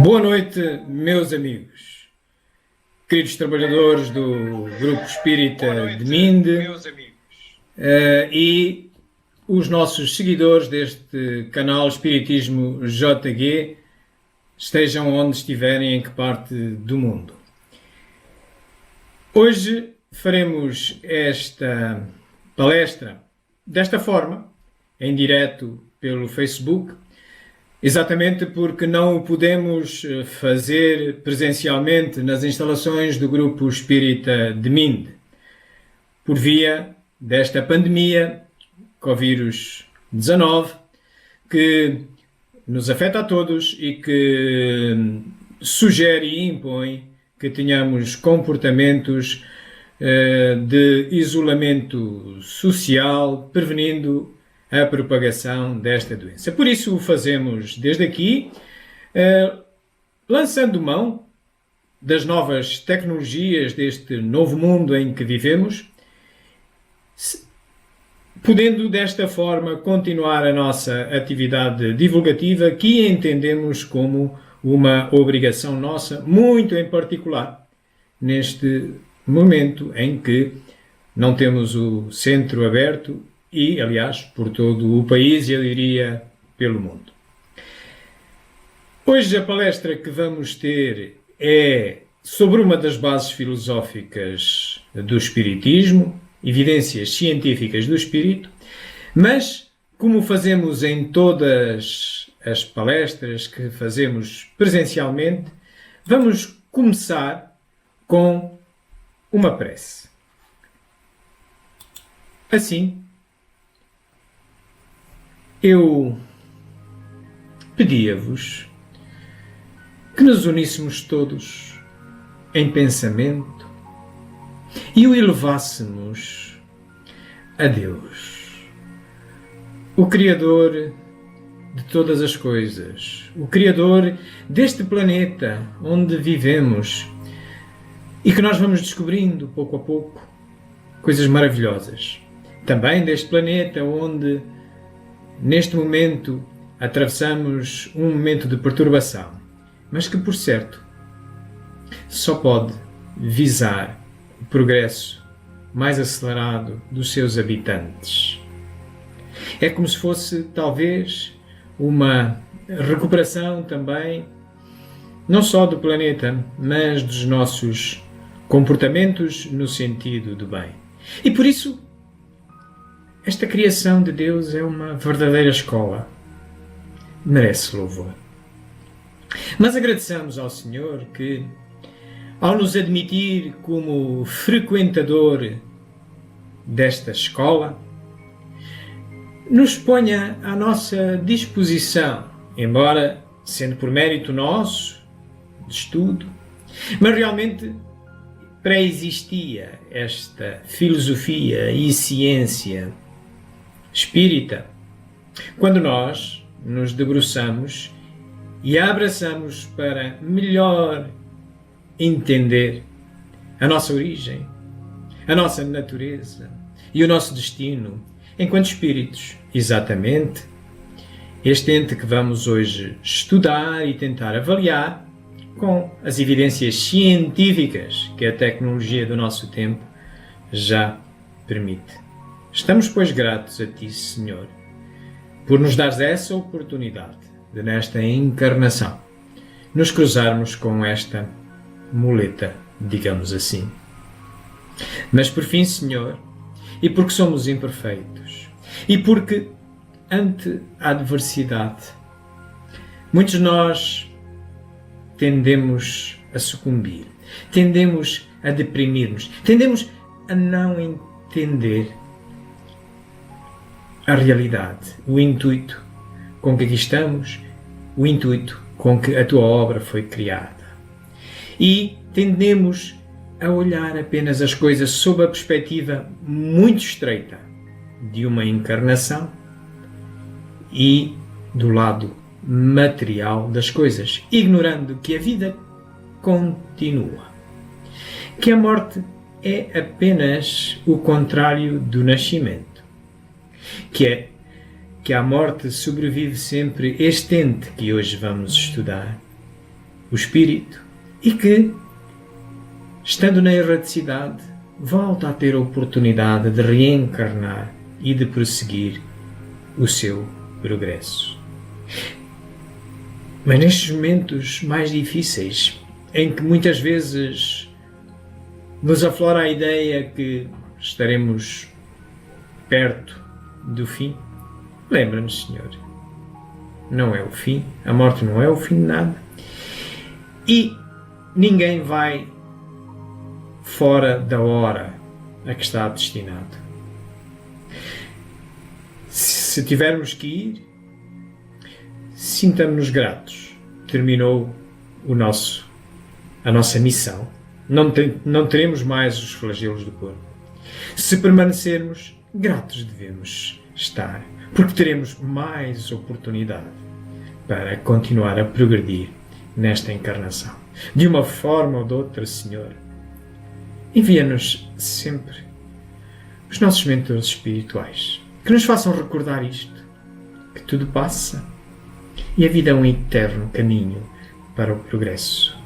Boa noite, meus amigos, queridos trabalhadores do Grupo Espírita de Minde e os nossos seguidores deste canal Espiritismo JG, estejam onde estiverem, em que parte do mundo. Hoje faremos esta palestra desta forma, em direto pelo Facebook, exatamente porque não o podemos fazer presencialmente nas instalações do Grupo Espírita de Minde, por via desta pandemia, Covid-19, que nos afeta a todos e que sugere e impõe que tenhamos comportamentos de isolamento social, prevenindo a propagação desta doença. Por isso o fazemos desde aqui, lançando mão das novas tecnologias deste novo mundo em que vivemos, podendo desta forma continuar a nossa atividade divulgativa, que entendemos como uma obrigação nossa, muito em particular neste momento em que não temos o centro aberto e, aliás, por todo o país e, eu diria, pelo mundo. Hoje a palestra que vamos ter é sobre uma das bases filosóficas do Espiritismo, evidências científicas do Espírito, mas, como fazemos em todas as palestras que fazemos presencialmente, vamos começar com uma prece. Assim, eu pedia-vos que nos uníssemos todos em pensamento e o elevássemos a Deus, o Criador de todas as coisas, o Criador deste planeta onde vivemos e que nós vamos descobrindo pouco a pouco coisas maravilhosas. Também deste planeta onde neste momento atravessamos um momento de perturbação, mas que, por certo, só pode visar o progresso mais acelerado dos seus habitantes. É como se fosse, talvez, uma recuperação também, não só do planeta, mas dos nossos comportamentos no sentido do bem. E por isso, esta criação de Deus é uma verdadeira escola. Merece louvor. Mas agradeçamos ao Senhor que, ao nos admitir como frequentador desta escola, nos ponha à nossa disposição, embora sendo por mérito nosso, de estudo, mas realmente pré-existia esta filosofia e ciência espírita, quando nós nos debruçamos e a abraçamos para melhor entender a nossa origem, a nossa natureza e o nosso destino enquanto espíritos. Exatamente este ente que vamos hoje estudar e tentar avaliar com as evidências científicas que a tecnologia do nosso tempo já permite. Estamos, pois, gratos a Ti, Senhor, por nos dares essa oportunidade de, nesta encarnação, nos cruzarmos com esta muleta, digamos assim. Mas, por fim, Senhor, e porque somos imperfeitos, e porque, ante a adversidade, muitos de nós tendemos a sucumbir, tendemos a deprimir-nos, tendemos a não entender a realidade, o intuito com que aqui estamos, o intuito com que a tua obra foi criada. E tendemos a olhar apenas as coisas sob a perspectiva muito estreita de uma encarnação e do lado material das coisas, ignorando que a vida continua, que a morte é apenas o contrário do nascimento, que à morte sobrevive sempre este ente que hoje vamos estudar, o espírito, e que, estando na erraticidade, volta a ter a oportunidade de reencarnar e de prosseguir o seu progresso. Mas nestes momentos mais difíceis, em que muitas vezes nos aflora a ideia que estaremos perto do fim, lembra-nos, Senhor, não é o fim, a morte não é o fim de nada, e ninguém vai fora da hora a que está destinado. Se tivermos que ir, sintamos-nos gratos. Terminou a nossa missão. Não teremos mais os flagelos do corpo. Se permanecermos, gratos devemos estar, porque teremos mais oportunidade para continuar a progredir nesta encarnação. De uma forma ou de outra, Senhor, envia-nos sempre os nossos mentores espirituais, que nos façam recordar isto, que tudo passa e a vida é um eterno caminho para o progresso.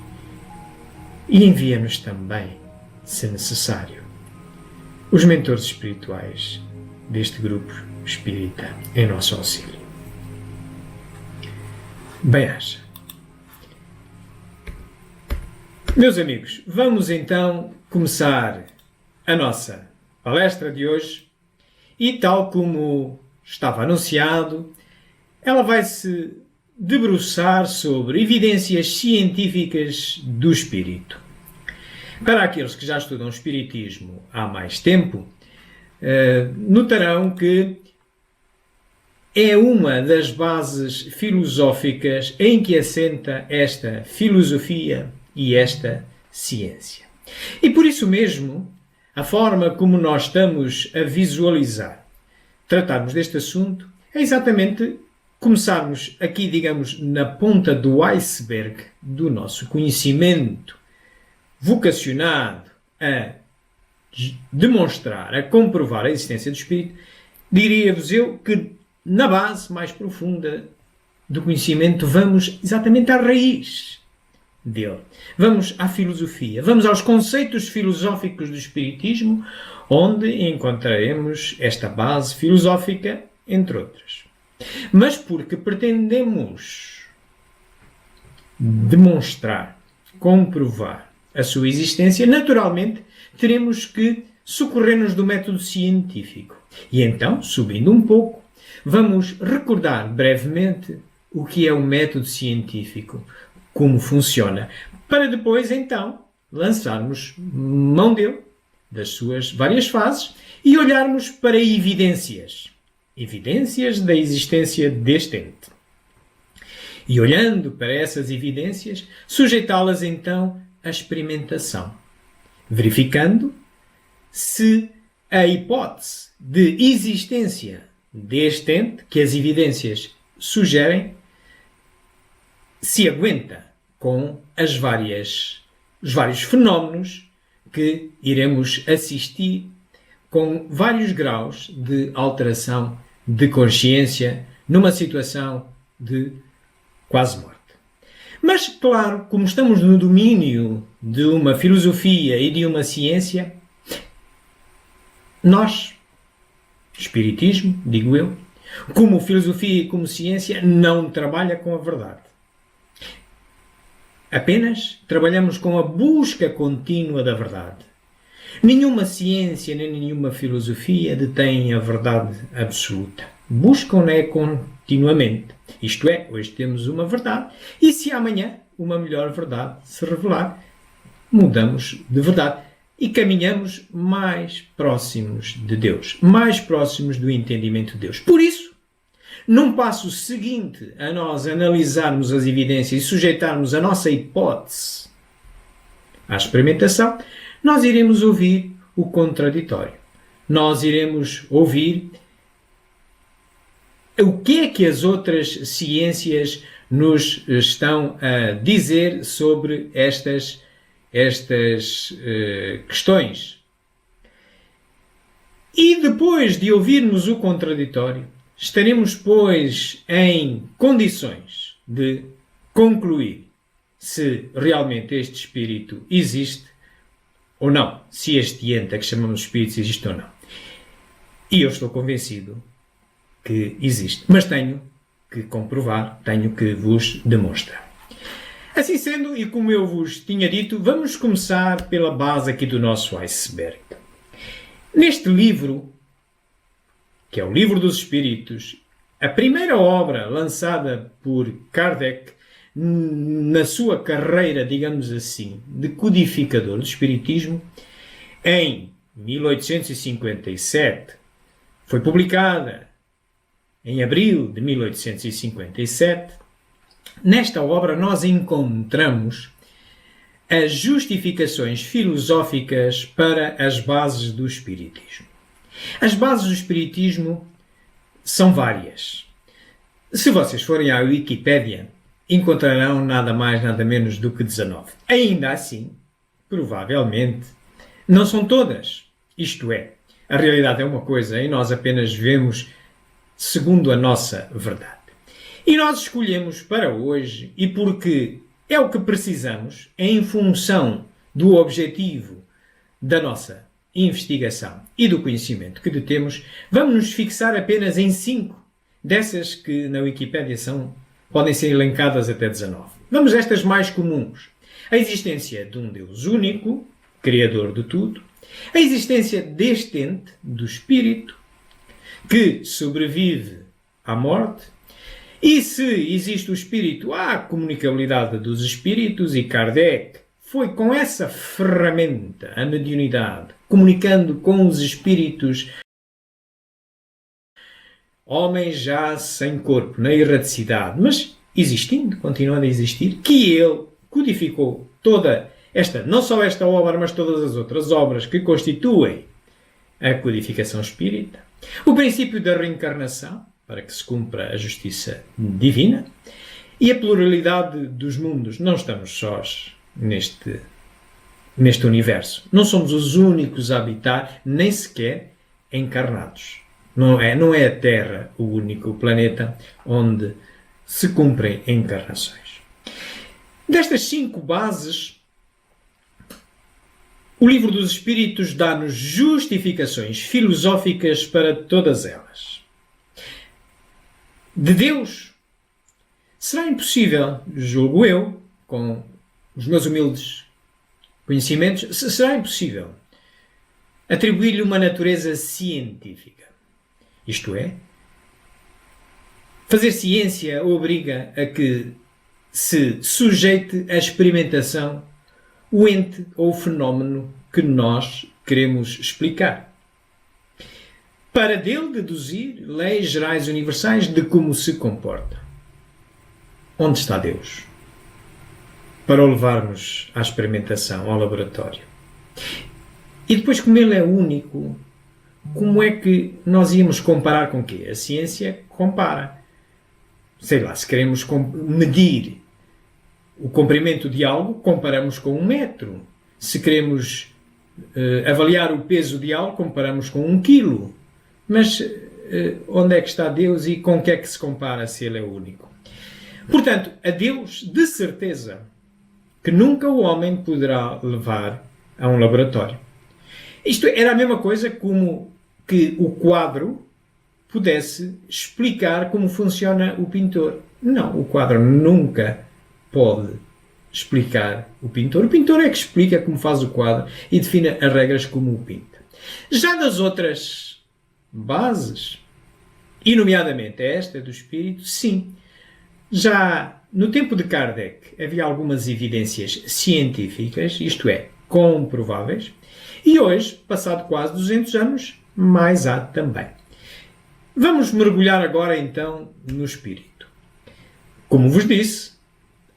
E envia-nos também, se necessário, os mentores espirituais deste grupo espírita em nosso auxílio. Bem-aja. Meus amigos, vamos então começar a nossa palestra de hoje e, tal como estava anunciado, ela vai se debruçar sobre evidências científicas do espírito. Para aqueles que já estudam espiritismo há mais tempo, notarão que é uma das bases filosóficas em que assenta esta filosofia e esta ciência. E por isso mesmo, a forma como nós estamos a visualizar, tratarmos deste assunto, é exatamente começarmos aqui, digamos, na ponta do iceberg do nosso conhecimento, vocacionado a demonstrar, a comprovar a existência do Espírito. Diria-vos eu que na base mais profunda do conhecimento vamos exatamente à raiz dele. Vamos à filosofia, vamos aos conceitos filosóficos do Espiritismo, onde encontraremos esta base filosófica, entre outras. Mas porque pretendemos demonstrar, comprovar a sua existência, naturalmente teremos que socorrer-nos do método científico. E então, subindo um pouco, vamos recordar brevemente o que é o método científico, como funciona, para depois então lançarmos mão dele, das suas várias fases, e olharmos para evidências da existência deste ente. E olhando para essas evidências, sujeitá-las então à experimentação, verificando se a hipótese de existência deste ente, que as evidências sugerem, se aguenta com os vários fenómenos que iremos assistir, com vários graus de alteração de consciência numa situação de quase morte. Mas, claro, como estamos no domínio de uma filosofia e de uma ciência, nós, espiritismo, digo eu, como filosofia e como ciência, não trabalha com a verdade. Apenas trabalhamos com a busca contínua da verdade. Nenhuma ciência nem nenhuma filosofia detém a verdade absoluta. Buscam-na continuamente. Isto é, hoje temos uma verdade e se amanhã uma melhor verdade se revelar, mudamos de verdade e caminhamos mais próximos de Deus, mais próximos do entendimento de Deus. Por isso, Num passo seguinte a nós analisarmos as evidências e sujeitarmos a nossa hipótese à experimentação, nós iremos ouvir o contraditório. Nós iremos ouvir o que é que as outras ciências nos estão a dizer sobre estas questões. E depois de ouvirmos o contraditório, estaremos, pois, em condições de concluir se realmente este espírito existe ou não, se este ente a que chamamos de espírito existe ou não. E eu estou convencido que existe, mas tenho que comprovar, tenho que vos demonstrar. Assim sendo, e como eu vos tinha dito, vamos começar pela base aqui do nosso iceberg. Neste livro, que é o Livro dos Espíritos, a primeira obra lançada por Kardec na sua carreira, digamos assim, de codificador do Espiritismo, em 1857, foi publicada em abril de 1857. Nesta obra nós encontramos as justificações filosóficas para as bases do Espiritismo. As bases do Espiritismo são várias. Se vocês forem à Wikipédia, encontrarão nada mais, nada menos do que 19. Ainda assim, provavelmente, não são todas. Isto é, a realidade é uma coisa e nós apenas vemos segundo a nossa verdade. E nós escolhemos para hoje, e porque é o que precisamos, em função do objetivo da nossa investigação e do conhecimento que detemos, vamos nos fixar apenas em 5 dessas que na Wikipédia podem ser elencadas até 19. Vamos a estas mais comuns. A existência de um Deus único, Criador de tudo. A existência deste ente, do Espírito, que sobrevive à morte. E se existe o Espírito, há a comunicabilidade dos Espíritos, e Kardec foi com essa ferramenta, a mediunidade, comunicando com os Espíritos, homens já sem corpo, na erraticidade, mas existindo, continuando a existir, que ele codificou toda esta, não só esta obra, mas todas as outras obras que constituem a codificação espírita, o princípio da reencarnação, para que se cumpra a justiça divina, e a pluralidade dos mundos. Não estamos sós neste universo. Não somos os únicos a habitar, nem sequer encarnados. Não é a Terra o único planeta onde se cumprem encarnações. Destas 5 bases, o Livro dos Espíritos dá-nos justificações filosóficas para todas elas. De Deus, será impossível, julgo eu, com os meus humildes conhecimentos, será impossível atribuir-lhe uma natureza científica. Isto é, fazer ciência obriga a que se sujeite à experimentação o ente ou o fenómeno que nós queremos explicar, para dele deduzir leis gerais universais de como se comporta. Onde está Deus? Para o levarmos à experimentação, ao laboratório. E depois, como ele é único, como é que nós íamos comparar com o quê? A ciência compara. Sei lá, se queremos medir o comprimento de algo, comparamos com 1 metro. Se queremos avaliar o peso de algo, comparamos com 1 quilo. Mas onde é que está Deus e com o que é que se compara se ele é único? Portanto, a Deus, de certeza, que nunca o homem poderá levar a um laboratório. Isto era a mesma coisa como que o quadro pudesse explicar como funciona o pintor. Não, o quadro nunca pode explicar o pintor. O pintor é que explica como faz o quadro e define as regras como o pinta. Já das outras bases, e nomeadamente esta do espírito, sim. Já no tempo de Kardec havia algumas evidências científicas, isto é, comprováveis, e hoje, passado quase 200 anos, mais há também. Vamos mergulhar agora então no espírito. Como vos disse,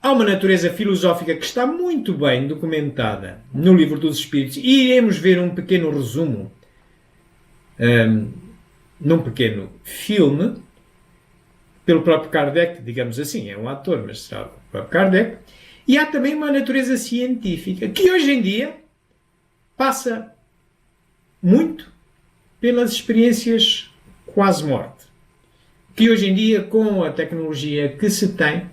há uma natureza filosófica que está muito bem documentada no Livro dos Espíritos e iremos ver um pequeno resumo num pequeno filme pelo próprio Kardec, digamos assim, é um ator, mas será o próprio Kardec. E há também uma natureza científica que hoje em dia passa muito pelas experiências quase-morte. Que hoje em dia, com a tecnologia que se tem,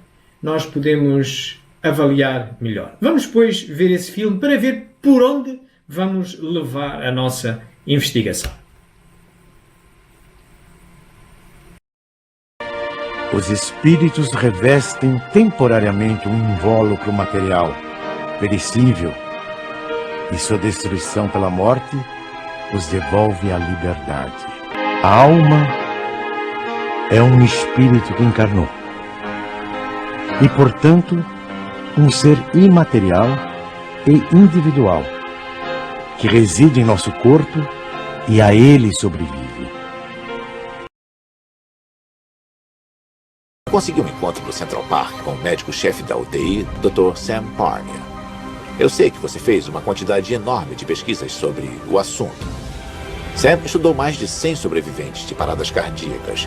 nós podemos avaliar melhor. Vamos, pois, ver esse filme para ver por onde vamos levar a nossa investigação. Os espíritos revestem temporariamente um invólucro material, perecível, e sua destruição pela morte os devolve à liberdade. A alma é um espírito que encarnou, e, portanto, um ser imaterial e individual, que reside em nosso corpo e a ele sobrevive. Consegui um encontro no Central Park com o médico-chefe da UTI, Dr. Sam Parnia. Eu sei que você fez uma quantidade enorme de pesquisas sobre o assunto. Sam estudou mais de 100 sobreviventes de paradas cardíacas.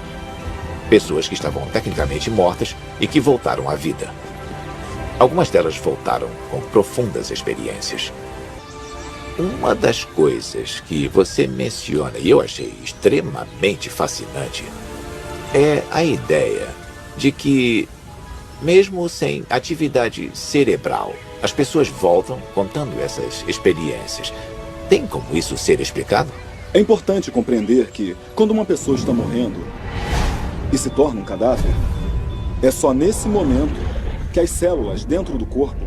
Pessoas que estavam tecnicamente mortas e que voltaram à vida. Algumas delas voltaram com profundas experiências. Uma das coisas que você menciona, e eu achei extremamente fascinante, é a ideia de que, mesmo sem atividade cerebral, as pessoas voltam contando essas experiências. Tem como isso ser explicado? É importante compreender que, quando uma pessoa está morrendo e se torna um cadáver, é só nesse momento que as células dentro do corpo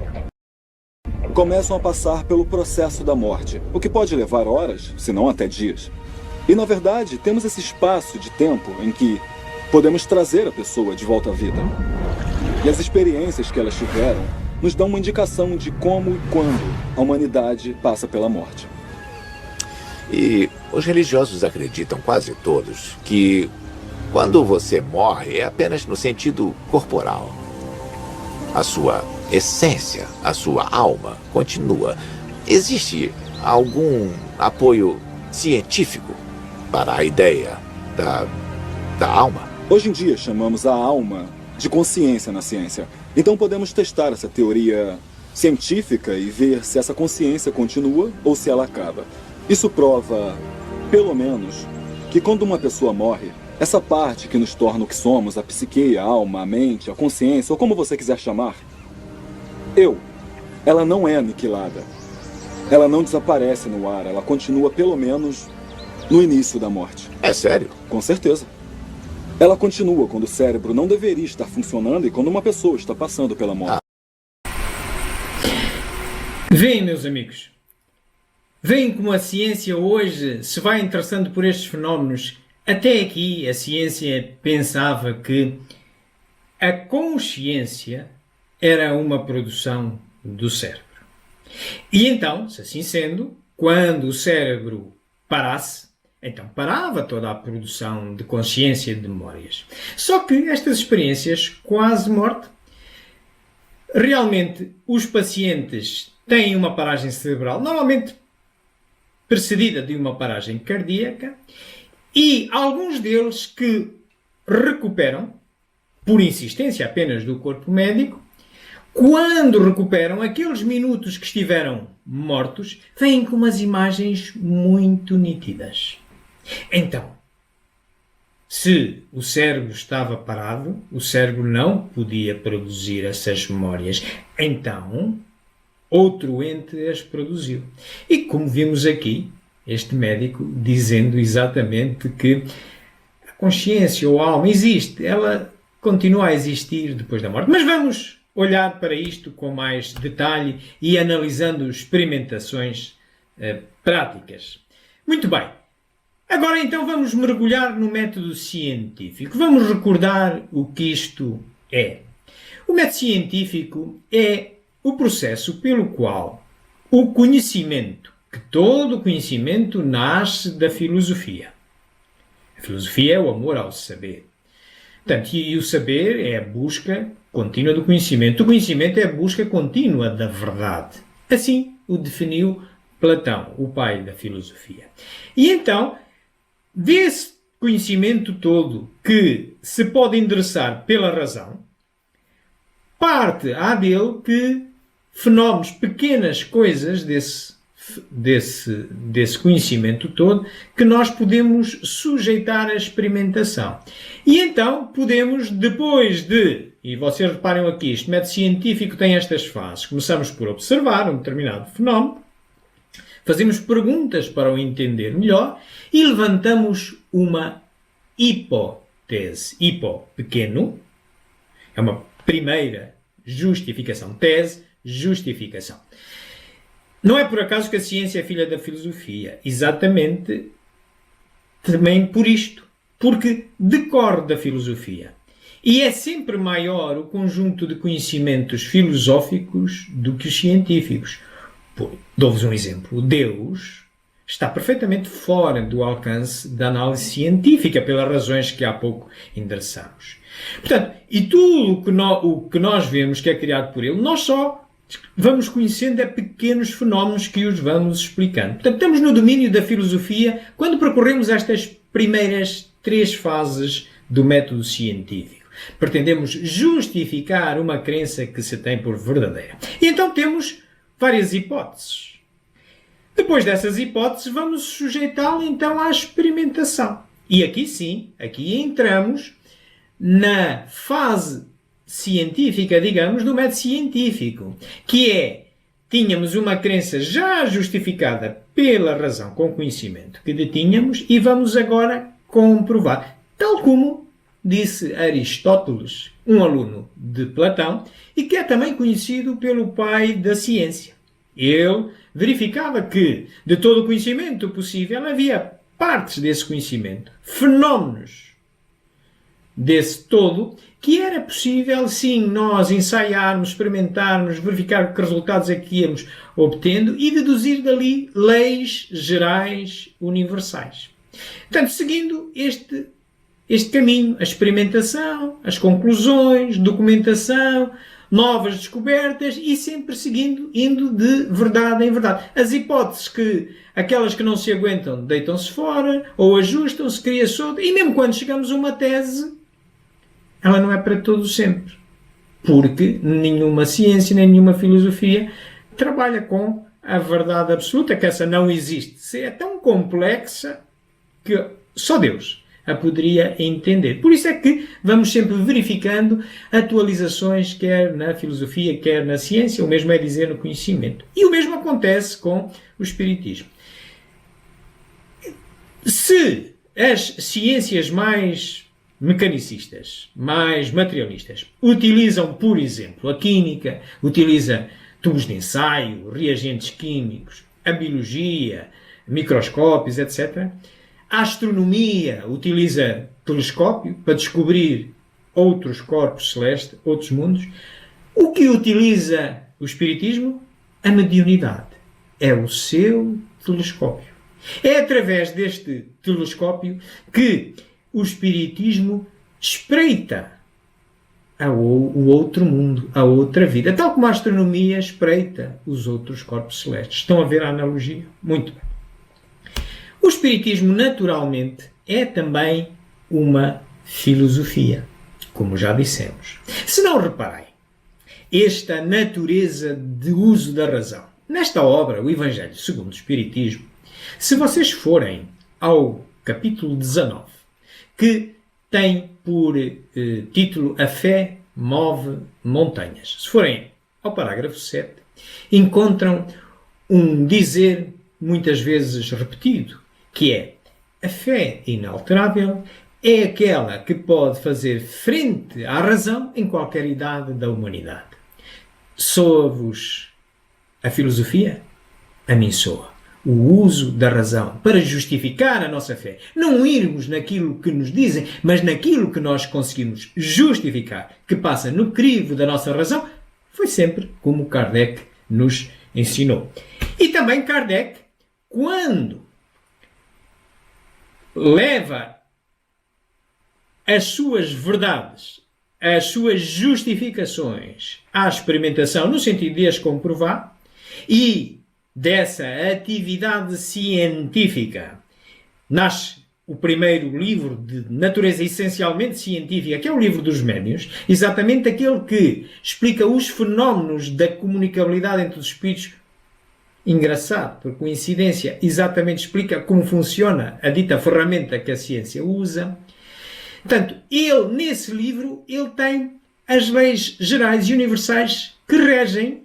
começam a passar pelo processo da morte, o que pode levar horas, se não até dias. E, na verdade, temos esse espaço de tempo em que podemos trazer a pessoa de volta à vida. E as experiências que elas tiveram nos dão uma indicação de como e quando a humanidade passa pela morte. E os religiosos acreditam quase todos que quando você morre é apenas no sentido corporal. A sua essência, a sua alma continua. Existe algum apoio científico para a ideia da alma? Hoje em dia chamamos a alma de consciência na ciência. Então podemos testar essa teoria científica e ver se essa consciência continua ou se ela acaba. Isso prova, pelo menos, que quando uma pessoa morre, essa parte que nos torna o que somos, a psique, a alma, a mente, a consciência, ou como você quiser chamar, ela não é aniquilada. Ela não desaparece no ar, ela continua pelo menos no início da morte. É sério? Com certeza. Ela continua quando o cérebro não deveria estar funcionando e quando uma pessoa está passando pela morte. Veem, meus amigos. Veem como a ciência hoje se vai interessando por estes fenómenos. Até aqui a ciência pensava que a consciência era uma produção do cérebro. E então, se assim sendo, quando o cérebro parasse, então parava toda a produção de consciência e de memórias. Só que estas experiências quase morte, realmente os pacientes têm uma paragem cerebral, normalmente precedida de uma paragem cardíaca, e alguns deles que recuperam, por insistência apenas do corpo médico, quando recuperam aqueles minutos que estiveram mortos, vêm com umas imagens muito nítidas. Então, se o cérebro estava parado, o cérebro não podia produzir essas memórias. Então, outro ente as produziu. E como vimos aqui, este médico dizendo exatamente que a consciência ou a alma existe, ela continua a existir depois da morte. Mas vamos olhar para isto com mais detalhe e analisando experimentações práticas. Muito bem. Agora então vamos mergulhar no método científico. Vamos recordar o que isto é. O método científico é o processo pelo qual o conhecimento, que todo conhecimento nasce da filosofia. A filosofia é o amor ao saber. Portanto, e o saber é a busca contínua do conhecimento. O conhecimento é a busca contínua da verdade. Assim o definiu Platão, o pai da filosofia. E então, desse conhecimento todo que se pode endereçar pela razão, parte há dele que fenómenos, pequenas coisas desse conhecimento todo, que nós podemos sujeitar à experimentação. E então podemos, depois de, e vocês reparem aqui, este método científico tem estas fases. Começamos por observar um determinado fenómeno, fazemos perguntas para o entender melhor e levantamos uma hipótese. Hipo, pequeno, é uma primeira justificação. Tese, justificação. Não é por acaso que a ciência é filha da filosofia. Exatamente também por isto. Porque decorre da filosofia. E é sempre maior o conjunto de conhecimentos filosóficos do que os científicos. Dou-vos um exemplo. Deus está perfeitamente fora do alcance da análise científica, pelas razões que há pouco endereçamos. Portanto, e tudo o que nós vemos que é criado por ele, nós só vamos conhecendo pequenos fenómenos que os vamos explicando. Portanto, estamos no domínio da filosofia quando percorremos estas primeiras 3 fases do método científico. Pretendemos justificar uma crença que se tem por verdadeira. E então temos várias hipóteses. Depois dessas hipóteses, vamos sujeitá-la então à experimentação. E aqui sim, aqui entramos na fase científica, digamos, do método científico, que é, tínhamos uma crença já justificada pela razão com conhecimento que detínhamos e vamos agora comprovar. Tal como disse Aristóteles, um aluno de Platão, e que é também conhecido pelo pai da ciência. Ele verificava que, de todo o conhecimento possível, havia partes desse conhecimento, fenómenos desse todo, que era possível, sim, nós ensaiarmos, experimentarmos, verificar que resultados é que íamos obtendo e deduzir dali leis gerais universais. Portanto, seguindo este caminho, a experimentação, as conclusões, documentação, novas descobertas e sempre indo de verdade em verdade. As hipóteses aquelas que não se aguentam, deitam-se fora ou ajustam-se, cria-se outra. E mesmo quando chegamos a uma tese, ela não é para todo sempre. Porque nenhuma ciência, nem nenhuma filosofia trabalha com a verdade absoluta, que essa não existe. É tão complexa que só Deus a poderia entender. Por isso é que vamos sempre verificando atualizações, quer na filosofia, quer na ciência, o mesmo é dizer no conhecimento. E o mesmo acontece com o espiritismo. Se as ciências mais mecanicistas, mais materialistas, utilizam, por exemplo, a química, utiliza tubos de ensaio, reagentes químicos, a biologia, microscópios, etc., a astronomia utiliza telescópio para descobrir outros corpos celestes, outros mundos. O que utiliza o espiritismo? A mediunidade. É o seu telescópio. É através deste telescópio que o espiritismo espreita o outro mundo, a outra vida. Tal como a astronomia espreita os outros corpos celestes. Estão a ver a analogia? Muito bem. O espiritismo, naturalmente, é também uma filosofia, como já dissemos. Se não reparem, esta natureza de uso da razão. Nesta obra, o Evangelho segundo o Espiritismo, se vocês forem ao capítulo 19, que tem por título A Fé Move Montanhas. Se forem ao parágrafo 7, encontram um dizer muitas vezes repetido, que é: a fé inalterável é aquela que pode fazer frente à razão em qualquer idade da humanidade. Soa-vos a filosofia? A mim soa. O uso da razão para justificar a nossa fé. Não irmos naquilo que nos dizem, mas naquilo que nós conseguimos justificar, que passa no crivo da nossa razão, foi sempre como Kardec nos ensinou. E também Kardec, quando leva as suas verdades, as suas justificações à experimentação, no sentido de as comprovar, e dessa atividade científica nasce o primeiro livro de natureza essencialmente científica, que é o livro dos médiuns, exatamente aquele que explica os fenómenos da comunicabilidade entre os espíritos. Engraçado, por coincidência, exatamente explica como funciona a dita ferramenta que a ciência usa. Portanto, ele, nesse livro, ele tem as leis gerais e universais que regem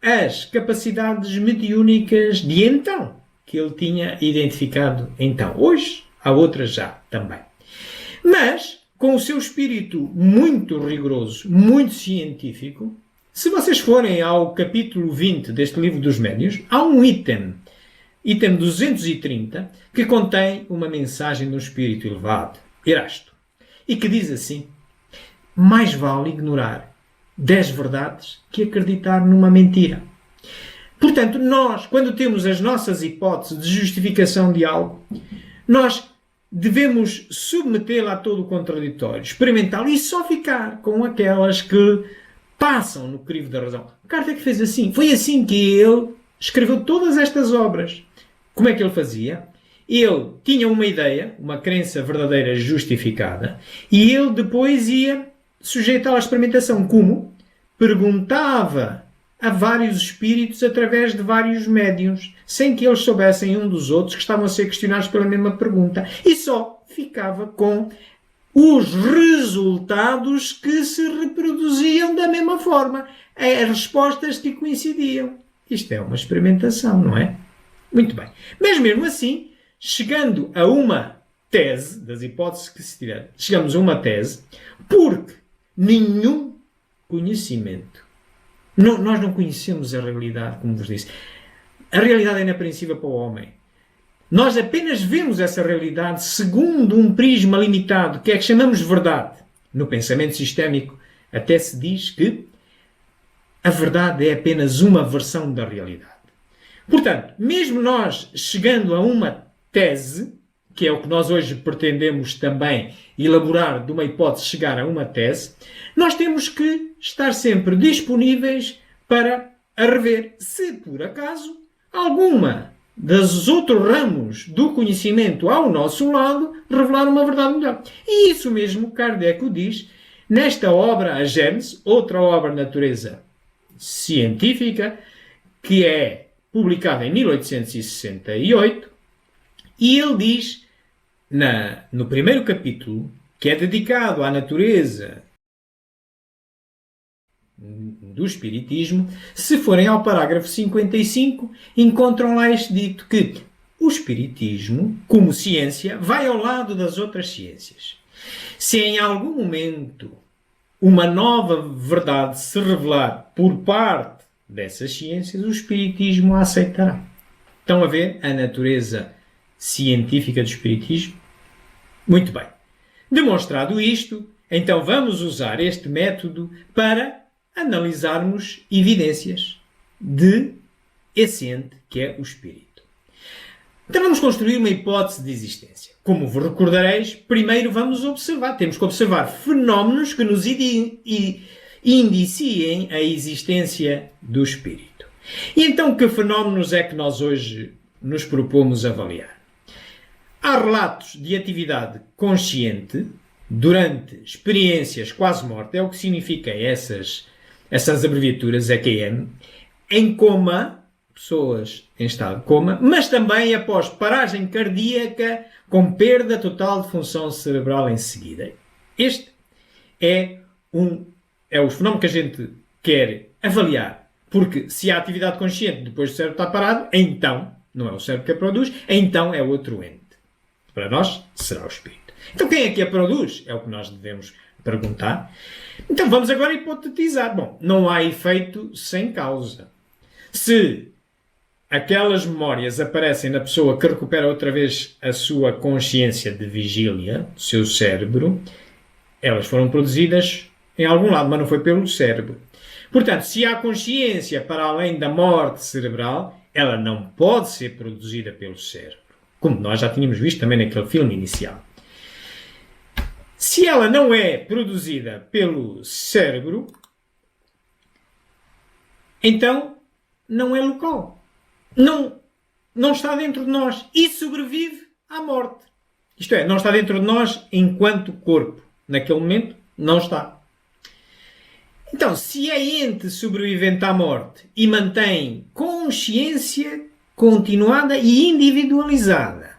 as capacidades mediúnicas de então, que ele tinha identificado então. Hoje, há outras já também. Mas, com o seu espírito muito rigoroso, muito científico, se vocês forem ao capítulo 20 deste livro dos médiuns, há um item 230, que contém uma mensagem de um espírito elevado, Erasto, e que diz assim: mais vale ignorar 10 verdades que acreditar numa mentira. Portanto, nós, quando temos as nossas hipóteses de justificação de algo, nós devemos submetê-la a todo o contraditório, experimentá-lo e só ficar com aquelas que passam no crivo da razão. Kardec fez assim. Foi assim que ele escreveu todas estas obras. Como é que ele fazia? Ele tinha uma ideia, uma crença verdadeira justificada, e ele depois ia sujeitá-la à experimentação. Como? Perguntava a vários espíritos através de vários médiuns, sem que eles soubessem um dos outros, que estavam a ser questionados pela mesma pergunta. E só ficava com os resultados que se reproduziam da mesma forma. As respostas que coincidiam. Isto é uma experimentação, não é? Muito bem. Mas mesmo assim, chegando a uma tese, das hipóteses que se tiver, chegamos a uma tese, porque nenhum conhecimento, nós não conhecemos a realidade, como vos disse. A realidade é inapreensível para o homem. Nós apenas vemos essa realidade segundo um prisma limitado, que é que chamamos de verdade. No pensamento sistémico até se diz que a verdade é apenas uma versão da realidade. Portanto, mesmo nós chegando a uma tese, que é o que nós hoje pretendemos também elaborar de uma hipótese, chegar a uma tese, nós temos que estar sempre disponíveis para a rever, se por acaso alguma dos outros ramos do conhecimento ao nosso lado revelar uma verdade melhor. E isso mesmo Kardec o diz nesta obra, a Gênese, outra obra de natureza científica, que é publicada em 1868, e ele diz, no primeiro capítulo, que é dedicado à natureza do Espiritismo, se forem ao parágrafo 55, encontram lá este dito que o Espiritismo, como ciência, vai ao lado das outras ciências. Se em algum momento uma nova verdade se revelar por parte dessas ciências, o Espiritismo a aceitará. Estão a ver a natureza científica do Espiritismo? Muito bem. Demonstrado isto, então vamos usar este método para analisarmos evidências de esse ente que é o Espírito. Então vamos construir uma hipótese de existência. Como vos recordareis, primeiro vamos observar. Temos que observar fenómenos que nos indiciem a existência do Espírito. E então que fenómenos é que nós hoje nos propomos avaliar? Há relatos de atividade consciente durante experiências quase morte, é o que significa essas abreviaturas EQM, em coma, pessoas em estado de coma, mas também após paragem cardíaca com perda total de função cerebral em seguida. Este é o fenómeno que a gente quer avaliar, porque se há atividade consciente depois do cérebro estar parado, então, não é o cérebro que a produz, então é outro ente. Para nós, será o Espírito. Então quem é que a produz? É o que nós devemos perguntar. Então vamos agora hipotetizar. Bom, não há efeito sem causa. Se aquelas memórias aparecem na pessoa que recupera outra vez a sua consciência de vigília, o seu cérebro, elas foram produzidas em algum lado, mas não foi pelo cérebro. Portanto, se há consciência para além da morte cerebral, ela não pode ser produzida pelo cérebro, como nós já tínhamos visto também naquele filme inicial. Se ela não é produzida pelo cérebro, então não é local. Não está dentro de nós e sobrevive à morte. Isto é, não está dentro de nós enquanto corpo. Naquele momento, não está. Então, se é ente sobrevivente à morte e mantém consciência continuada e individualizada,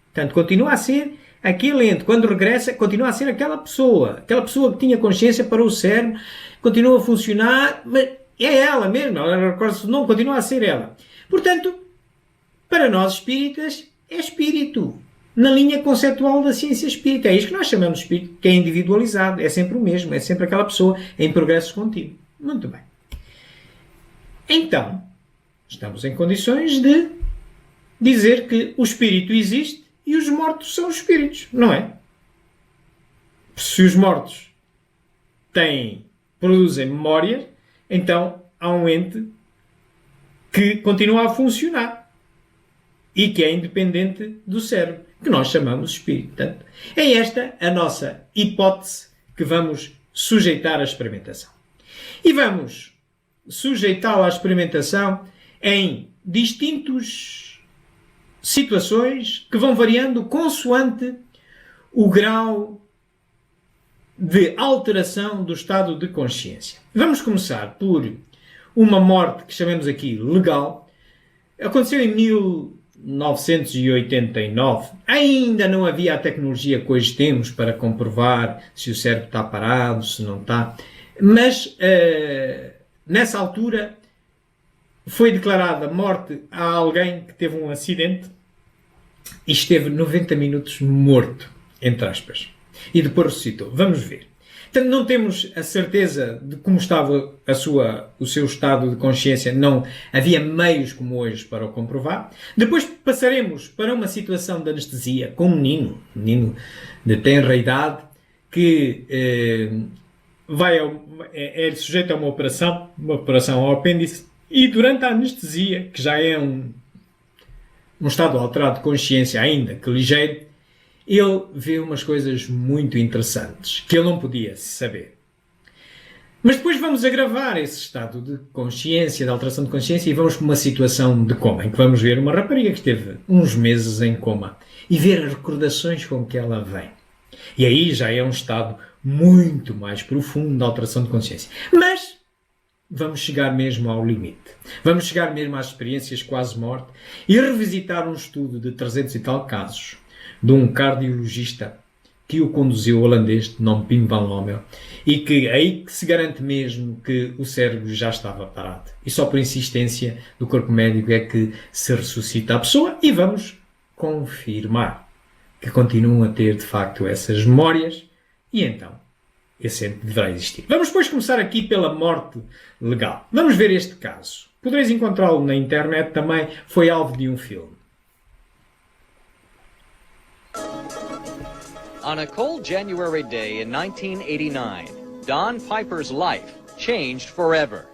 portanto, continua a ser aquele ente, quando regressa, continua a ser aquela pessoa que tinha consciência para o cérebro, continua a funcionar, mas é ela mesma, ela recorda-se do nome, continua a ser ela. Portanto, para nós espíritas, é espírito. Na linha conceptual da ciência espírita. É isto que nós chamamos de espírito, que é individualizado. É sempre o mesmo, é sempre aquela pessoa em progresso contínuo. Muito bem. Então, estamos em condições de dizer que o espírito existe e os mortos são os espíritos, não é? Se os mortos produzem memórias, então há um ente que continua a funcionar e que é independente do cérebro, que nós chamamos de espírito. Portanto, é esta a nossa hipótese que vamos sujeitar à experimentação. E vamos sujeitá-la à experimentação em distintas situações que vão variando consoante o grau de alteração do estado de consciência. Vamos começar por uma morte que chamamos aqui legal. Aconteceu em 1989. Ainda não havia a tecnologia que hoje temos para comprovar se o cérebro está parado, se não está. Mas, nessa altura, foi declarada morte a alguém que teve um acidente e esteve 90 minutos morto, entre aspas. E depois ressuscitou. Vamos ver. Portanto, não temos a certeza de como estava o seu estado de consciência. Não havia meios como hoje para o comprovar. Depois passaremos para uma situação de anestesia com um menino de tenra idade, que é sujeito a uma operação ao apêndice, e durante a anestesia, que já é um estado alterado de consciência ainda que ligeiro, ele vê umas coisas muito interessantes que ele não podia saber. Mas depois vamos agravar esse estado de consciência, de alteração de consciência, e vamos para uma situação de coma, em que vamos ver uma rapariga que esteve uns meses em coma e ver as recordações com que ela vem. E aí já é um estado muito mais profundo de alteração de consciência. Mas vamos chegar mesmo ao limite. Vamos chegar mesmo às experiências quase morte e revisitar um estudo de 300 e tal casos de um cardiologista que o conduziu, holandês, de nome Pim van Lommel, e que aí se garante mesmo que o cérebro já estava parado. E só por insistência do corpo médico é que se ressuscita a pessoa, e vamos confirmar que continuam a ter, de facto, essas memórias, e então esse ente deverá existir. Vamos depois começar aqui pela morte legal. Vamos ver este caso. Podereis encontrá-lo na internet também, foi alvo de um filme. On a cold January day in 1989, Don Piper's life changed forever.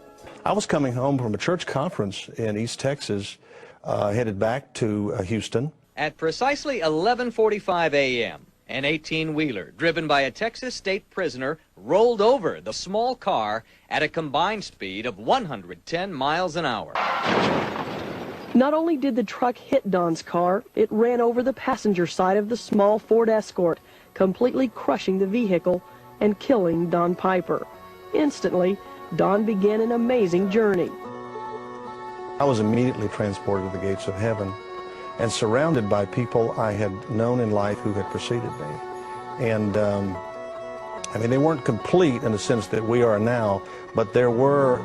I was coming home from a church conference in East Texas, headed back to Houston. At precisely 11:45 a.m., an 18-wheeler driven by a Texas state prisoner rolled over the small car at a combined speed of 110 miles an hour. Not only did the truck hit Don's car, it ran over the passenger side of the small Ford Escort, completely crushing the vehicle and killing Don Piper. Instantly, Don began an amazing journey. I was immediately transported to the gates of heaven and surrounded by people I had known in life who had preceded me. And I mean, they weren't complete in the sense that we are now, but there were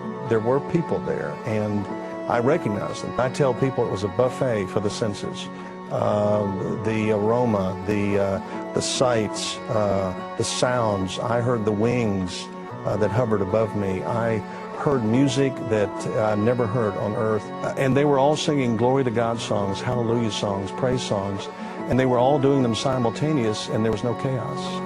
people there, and I recognized them. I tell people it was a buffet for the senses. The aroma, the sights, the sounds. I heard the wings that hovered above me. I heard music that I never heard on earth. And they were all singing glory to God songs, hallelujah songs, praise songs. And they were all doing them simultaneous, and there was no chaos.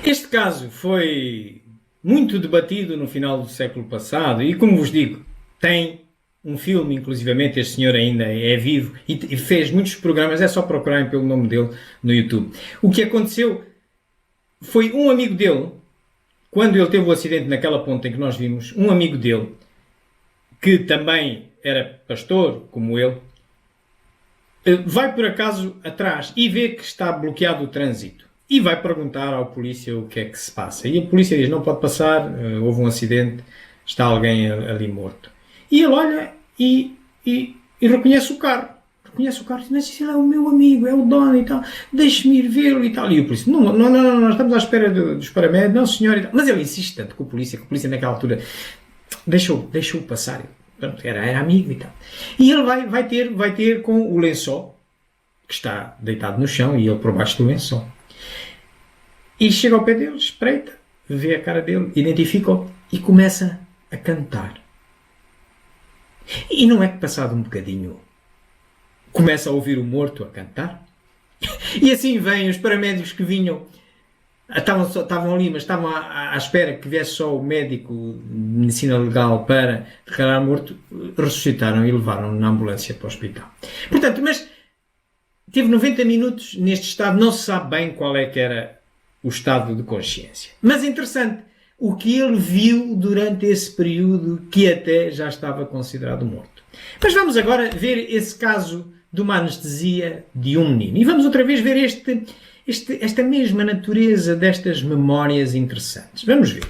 Este caso foi muito debatido no final do século passado e, como vos digo, tem um filme, inclusivamente este senhor ainda é vivo e fez muitos programas, é só procurarem pelo nome dele no YouTube. O que aconteceu foi um amigo dele, quando ele teve o acidente naquela ponta em que nós vimos, um amigo dele, que também era pastor, como ele, vai por acaso atrás e vê que está bloqueado o trânsito. E vai perguntar ao polícia o que é que se passa. E a polícia diz, não pode passar, houve um acidente, está alguém ali morto. E ele olha e reconhece o carro. Reconhece o carro e diz, mas ele é o meu amigo, é o dono e tal, deixe-me ir vê-lo e tal. E o polícia, não, nós estamos à espera dos paramédicos, não senhor e tal. Mas ele insiste tanto com a polícia naquela altura deixou passar. Pronto, era amigo e tal. E ele vai ter com o lençol, que está deitado no chão, e ele por baixo do lençol. E chega ao pé dele, espreita, vê a cara dele, identifica-o e começa a cantar. E não é que passado um bocadinho começa a ouvir o morto a cantar? E assim vêm os paramédicos que vinham, estavam ali, mas estavam à espera que viesse só o médico de medicina legal para declarar morto, ressuscitaram e levaram-no na ambulância para o hospital. Portanto, mas teve 90 minutos neste estado, não se sabe bem qual é que era o estado de consciência. Mas interessante, o que ele viu durante esse período que até já estava considerado morto. Mas vamos agora ver esse caso de uma anestesia de um menino. E vamos outra vez ver esta mesma natureza destas memórias interessantes. Vamos ver.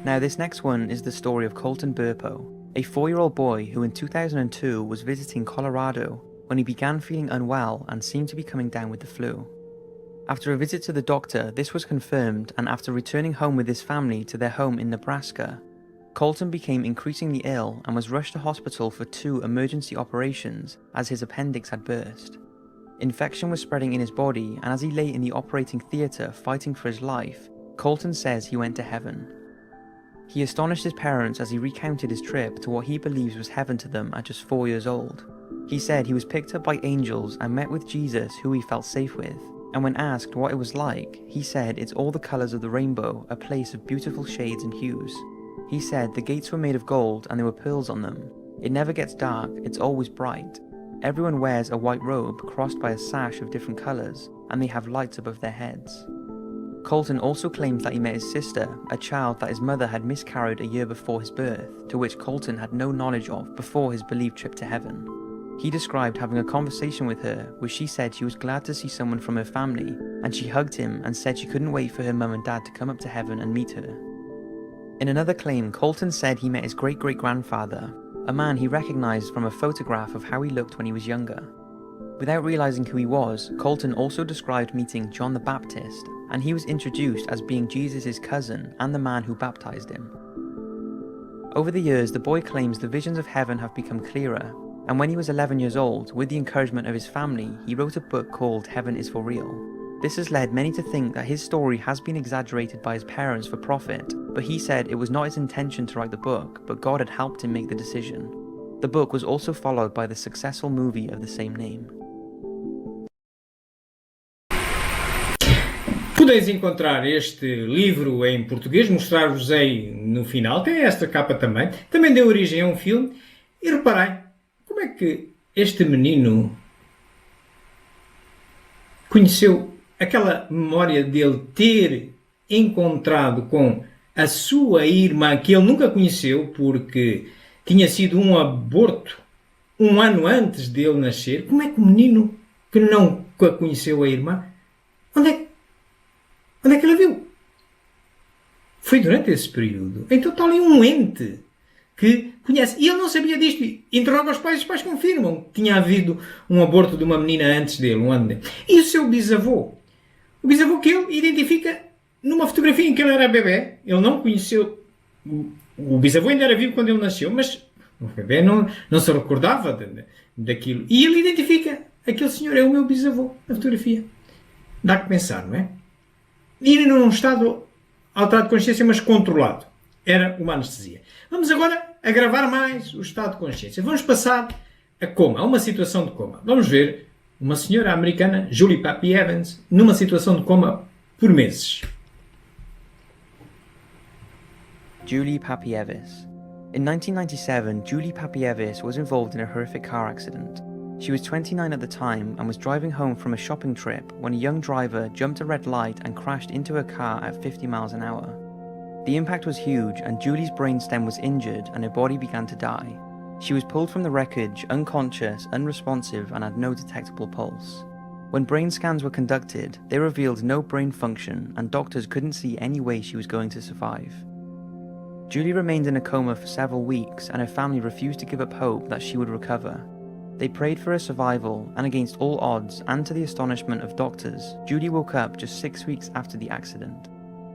Now this next one is the story of Colton Burpo, a 4-year-old boy who in 2002 was visiting Colorado when he began feeling unwell and seemed to be coming down with the flu. After a visit to the doctor, this was confirmed, and after returning home with his family to their home in Nebraska, Colton became increasingly ill and was rushed to hospital for 2 emergency operations as his appendix had burst. Infection was spreading in his body, and as he lay in the operating theatre fighting for his life, Colton says he went to heaven. He astonished his parents as he recounted his trip to what he believes was heaven to them at just 4 years old. He said he was picked up by angels and met with Jesus, who he felt safe with. And when asked what it was like, he said it's all the colours of the rainbow, a place of beautiful shades and hues. He said the gates were made of gold and there were pearls on them. It never gets dark, it's always bright. Everyone wears a white robe crossed by a sash of different colours, and they have lights above their heads. Colton also claims that he met his sister, a child that his mother had miscarried a year before his birth, to which Colton had no knowledge of before his believed trip to heaven. He described having a conversation with her where she said she was glad to see someone from her family, and she hugged him and said she couldn't wait for her mum and dad to come up to heaven and meet her. In another claim, Colton said he met his great-great-grandfather, a man he recognised from a photograph of how he looked when he was younger. Without realising who he was, Colton also described meeting John the Baptist, and he was introduced as being Jesus' cousin and the man who baptised him. Over the years, the boy claims the visions of heaven have become clearer, and when he was 11 years old, with the encouragement of his family, he wrote a book called Heaven is for Real. This has led many to think that his story has been exaggerated by his parents for profit, but he said it was not his intention to write the book, but God had helped him make the decision. The book was also followed by the successful movie of the same name. Podeis encontrar este livro em português, mostrar-vos-ei no final, tem esta capa também, também deu origem a um filme, e reparei, como é que este menino conheceu aquela memória dele ter encontrado com a sua irmã, que ele nunca conheceu porque tinha sido um aborto um ano antes dele nascer? Como é que o menino que não conheceu a irmã, onde é que ele a viu? Foi durante esse período. Então está ali um ente que conhece. E ele não sabia disto. Interroga os pais confirmam que tinha havido um aborto de uma menina antes dele, um ano dele. E o seu bisavô? O bisavô que ele identifica numa fotografia em que ele era bebê. Ele não conheceu... O bisavô ainda era vivo quando ele nasceu, mas o bebê não se recordava daquilo. E ele identifica. Aquele senhor é o meu bisavô, na fotografia. Dá que pensar, não é? E num estado alterado de consciência, mas controlado. Era uma anestesia. Vamos agora agravar mais o estado de consciência. Vamos passar a coma, a uma situação de coma. Vamos ver uma senhora americana, Julie Pappy Evans, numa situação de coma por meses. Julie Pappy Evans, In 1997, Julie Papievis was involved in a horrific car accident. She was 29 at the time and was driving home from a shopping trip when a young driver jumped a red light and crashed into her car at 50 miles an hour. The impact was huge and Julie's brainstem was injured and her body began to die. She was pulled from the wreckage, unconscious, unresponsive, and had no detectable pulse. When brain scans were conducted, they revealed no brain function and doctors couldn't see any way she was going to survive. Julie remained in a coma for several weeks and her family refused to give up hope that she would recover. They prayed for her survival, and against all odds and to the astonishment of doctors, Julie woke up just 6 weeks after the accident.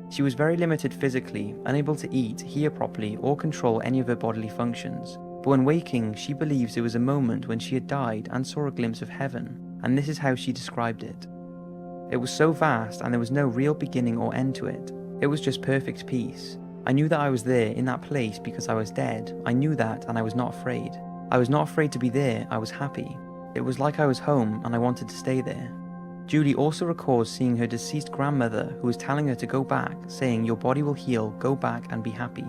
She was very limited physically, unable to eat, hear properly, or control any of her bodily functions. But when waking, she believes it was a moment when she had died and saw a glimpse of heaven, and this is how she described it. It was so vast and there was no real beginning or end to it. It was just perfect peace. I knew that I was there in that place because I was dead. I knew that and I was not afraid. I was not afraid to be there, I was happy. It was like I was home and I wanted to stay there. Julie also recalls seeing her deceased grandmother who was telling her to go back, saying, "Your body will heal, go back and be happy."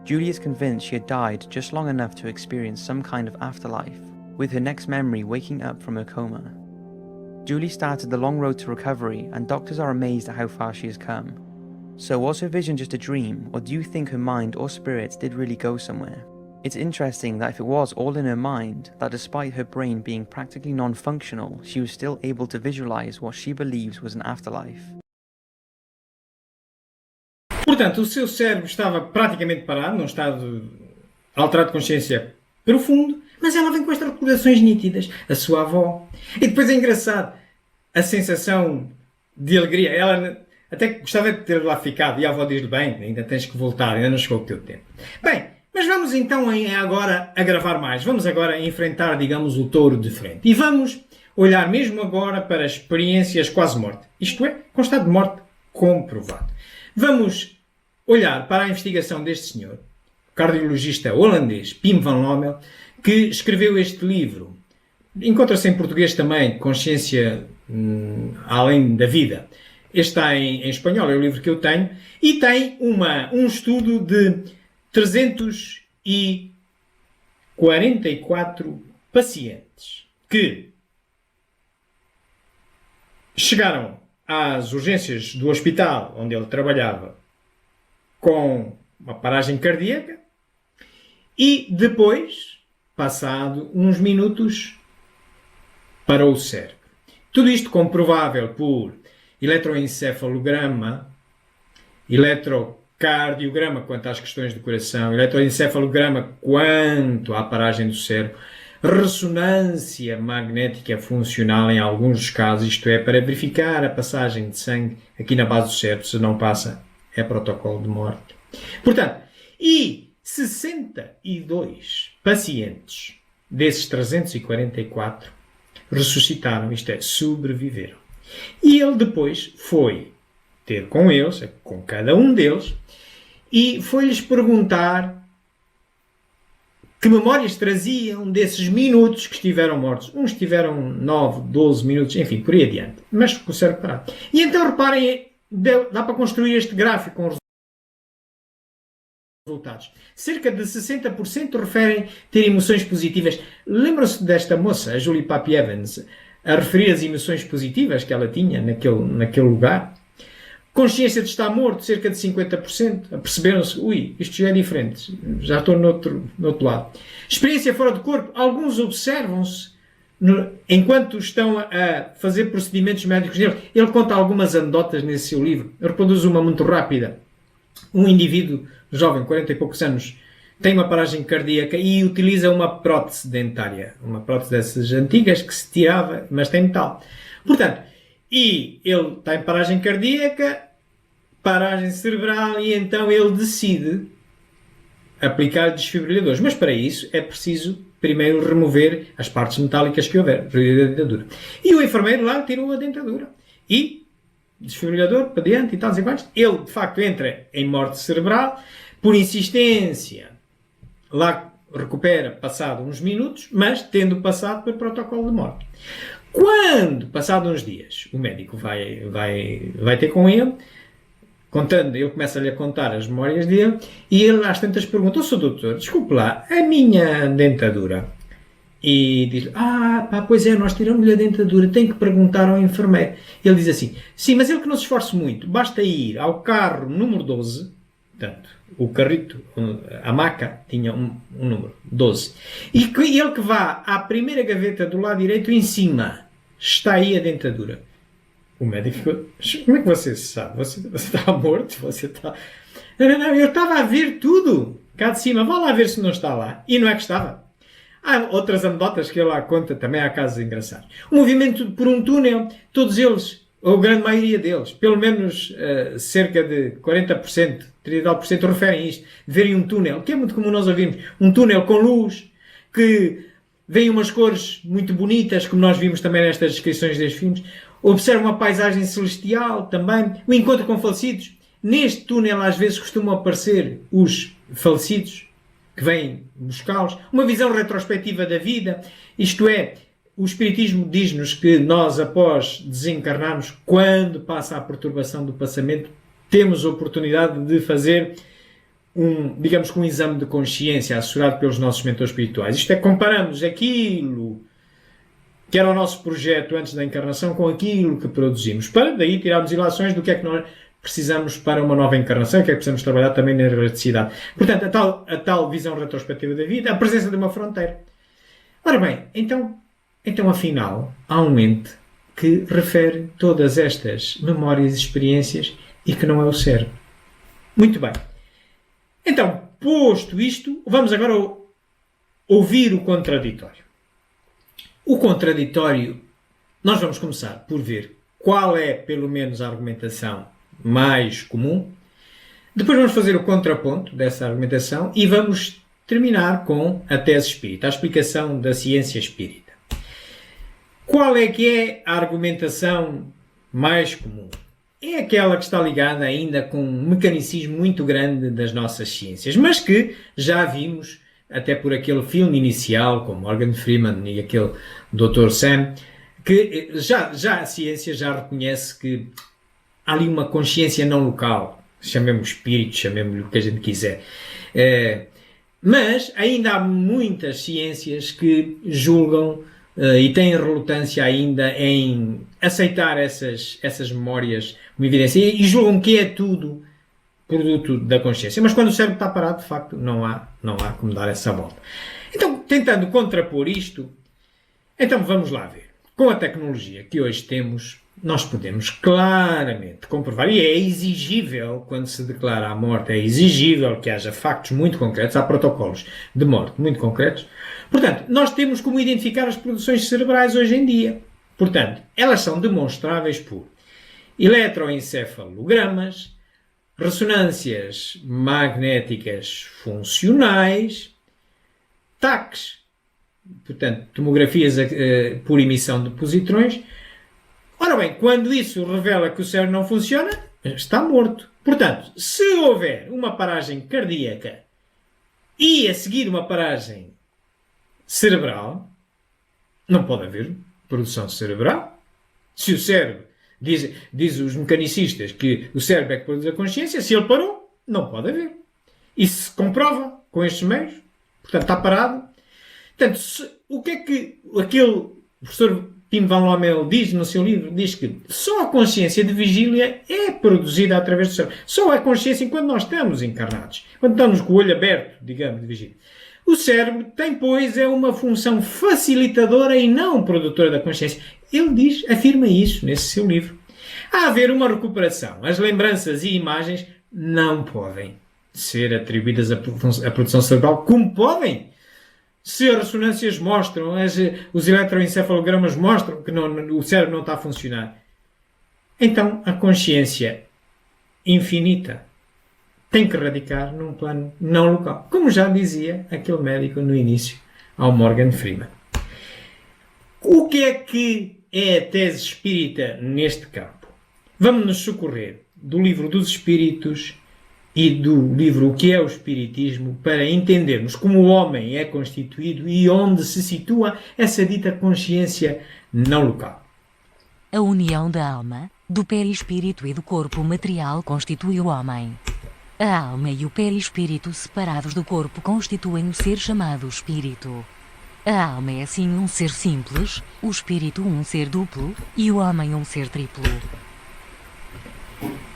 Julie is convinced she had died just long enough to experience some kind of afterlife, with her next memory waking up from her coma. Julie started the long road to recovery and doctors are amazed at how far she has come. So was her vision just a dream, or do you think her mind or spirit did really go somewhere? It's interesting that if it was all in her mind, that despite her brain being practically non-functional, she was still able to visualize what she believes was an afterlife. Portanto, o seu cérebro estava praticamente parado, num estado alterado de consciência profundo, mas ela vem com estas recordações nítidas, a sua avó. E depois é engraçado, a sensação de alegria. Ela até gostava de ter lá ficado, e a avó diz-lhe, bem, ainda tens que voltar, ainda não chegou o teu tempo. Bem, mas vamos então agora a gravar mais. Vamos agora enfrentar, digamos, o touro de frente. E vamos olhar mesmo agora para experiências quase morte. Isto é, com estado de morte comprovado. Vamos olhar para a investigação deste senhor, cardiologista holandês Pim van Lommel, que escreveu este livro. Encontra-se em português também, Consciência Além da Vida. Este está em espanhol, é o livro que eu tenho. E tem um estudo de 344 pacientes que chegaram às urgências do hospital onde ele trabalhava com uma paragem cardíaca e depois, passado uns minutos, parou o cérebro. Tudo isto comprovável por eletroencefalograma, eletrocardiograma quanto às questões do coração, eletroencefalograma quanto à paragem do cérebro, ressonância magnética funcional em alguns dos casos, isto é, para verificar a passagem de sangue aqui na base do cérebro, se não passa, é protocolo de morte. Portanto, e 62 pacientes desses 344 ressuscitaram, isto é, sobreviveram. E ele depois foi ter com eles, com cada um deles, e foi-lhes perguntar que memórias traziam desses minutos que estiveram mortos. Uns tiveram 9, 12 minutos, enfim, por aí adiante. Mas com o cérebro parado. E então, reparem, dá para construir este gráfico com os resultados. Cerca de 60% referem ter emoções positivas. Lembram-se desta moça, a Julie Papievis, a referir as emoções positivas que ela tinha naquele lugar? Consciência de estar morto, cerca de 50%. Aperceberam-se, isto já é diferente, já estou no outro lado. Experiência fora do corpo, alguns observam-se enquanto estão a fazer procedimentos médicos nele. Ele conta algumas anedotas nesse seu livro. Eu reproduz uma muito rápida. Um indivíduo jovem, 40 e poucos anos, tem uma paragem cardíaca e utiliza uma prótese dentária. Uma prótese dessas antigas que se tirava, mas tem metal. Portanto, e ele está em paragem cardíaca, paragem cerebral, e então ele decide aplicar desfibriladores. Mas para isso é preciso primeiro remover as partes metálicas que houver, remover a dentadura. E o enfermeiro lá tirou a dentadura. E desfibrilador para diante e tal, ele de facto entra em morte cerebral, por insistência, lá recupera passado uns minutos, mas tendo passado por protocolo de morte. Quando, passado uns dias, o médico vai ter com ele, Ele começa-lhe a contar as memórias dele e ele às tantas pergunta: "Sr. doutor, desculpe lá, a minha dentadura?" E diz: pois é, nós tiramos-lhe a dentadura, tem que perguntar ao enfermeiro. Ele diz assim: "Sim, mas ele que não se esforce muito, basta ir ao carro número 12, portanto, o carrito, a maca, tinha um número, 12, e ele que vá à primeira gaveta do lado direito em cima, está aí a dentadura." O médico ficou: "Como é que você sabe? Você está morto? Você está..." Não, eu estava a ver tudo, cá de cima, vá lá ver se não está lá. E não é que estava. Há outras anedotas que ele lá conta, também há casos engraçados. O movimento por um túnel, todos eles, ou a grande maioria deles, pelo menos cerca de 40%, 30% referem isto, de verem um túnel, que é muito comum nós ouvirmos, um túnel com luz, que vem umas cores muito bonitas, como nós vimos também nestas descrições destes filmes, observam a paisagem celestial também, o encontro com falecidos. Neste túnel às vezes costumam aparecer os falecidos, que vêm buscá-los, uma visão retrospectiva da vida, isto é, o Espiritismo diz-nos que nós, após desencarnarmos, quando passa a perturbação do pensamento, temos a oportunidade de fazer digamos que um exame de consciência assessorado pelos nossos mentores espirituais. Isto é, comparamos aquilo que era o nosso projeto antes da encarnação com aquilo que produzimos, para daí tirarmos ilações do que é que nós precisamos para uma nova encarnação, que é que precisamos trabalhar também na erraticidade. Portanto, a tal visão retrospectiva da vida, a presença de uma fronteira. Ora bem, então afinal, há um ente que refere todas estas memórias e experiências e que não é o cérebro. Muito bem. Então, posto isto, vamos agora ouvir o contraditório. O contraditório, nós vamos começar por ver qual é, pelo menos, a argumentação mais comum. Depois vamos fazer o contraponto dessa argumentação e vamos terminar com a tese espírita, a explicação da ciência espírita. Qual é que é a argumentação mais comum? É aquela que está ligada ainda com um mecanicismo muito grande das nossas ciências, mas que já vimos até por aquele filme inicial, com Morgan Freeman e aquele Dr. Sam, que já a ciência já reconhece que há ali uma consciência não local, chamemos espírito, chamemos-lhe o que a gente quiser. Mas ainda há muitas ciências que julgam e têm relutância ainda em aceitar essas memórias como evidência e julgam que é tudo produto da consciência. Mas quando o cérebro está parado, de facto, não há como dar essa volta. Então, tentando contrapor isto, então vamos lá ver. Com a tecnologia que hoje temos, nós podemos claramente comprovar, e é exigível, quando se declara a morte, é exigível que haja factos muito concretos, há protocolos de morte muito concretos. Portanto, nós temos como identificar as produções cerebrais hoje em dia. Portanto, elas são demonstráveis por eletroencefalogramas, ressonâncias magnéticas funcionais, TACs, portanto, tomografias por emissão de positrões. Ora bem, quando isso revela que o cérebro não funciona, está morto. Portanto, se houver uma paragem cardíaca e a seguir uma paragem cerebral, não pode haver produção cerebral. Se o cérebro, diz os mecanicistas que o cérebro é que produz a consciência, se ele parou, não pode haver. Isso se comprova com estes meios. Portanto, está parado. Portanto, o que é que aquele professor Pim Van Lommel diz no seu livro? Diz que só a consciência de vigília é produzida através do cérebro. Só a consciência enquanto nós estamos encarnados. Quando estamos com o olho aberto, digamos, de vigília. O cérebro tem, pois, uma função facilitadora e não produtora da consciência. Ele afirma isso nesse seu livro. A haver uma recuperação. As lembranças e imagens não podem ser atribuídas à produção cerebral, como podem. Se as ressonâncias mostram, os eletroencefalogramas mostram que o cérebro não está a funcionar, então a consciência infinita tem que radicar num plano não local. Como já dizia aquele médico no início, ao Morgan Freeman. O que é a tese espírita neste campo? Vamos nos socorrer do livro dos Espíritos e do livro O que é o Espiritismo para entendermos como o homem é constituído e onde se situa essa dita consciência não local. A união da alma Do perispírito e do corpo material constitui o homem. A alma e o perispírito separados do corpo constituem o ser chamado espírito. A alma é assim um ser simples, o espírito um ser duplo e o homem um ser triplo.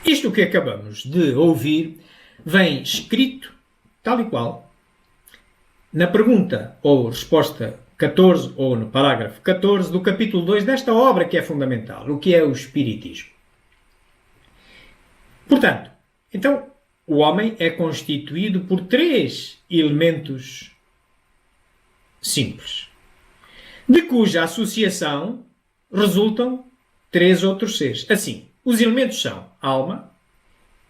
Isto que acabamos de ouvir vem escrito, tal e qual, na pergunta ou resposta 14, ou no parágrafo 14 do capítulo 2 desta obra que é fundamental, o que é o Espiritismo. Portanto, então, o homem é constituído por 3 elementos simples, de cuja associação resultam 3 outros seres. Assim, os elementos são alma,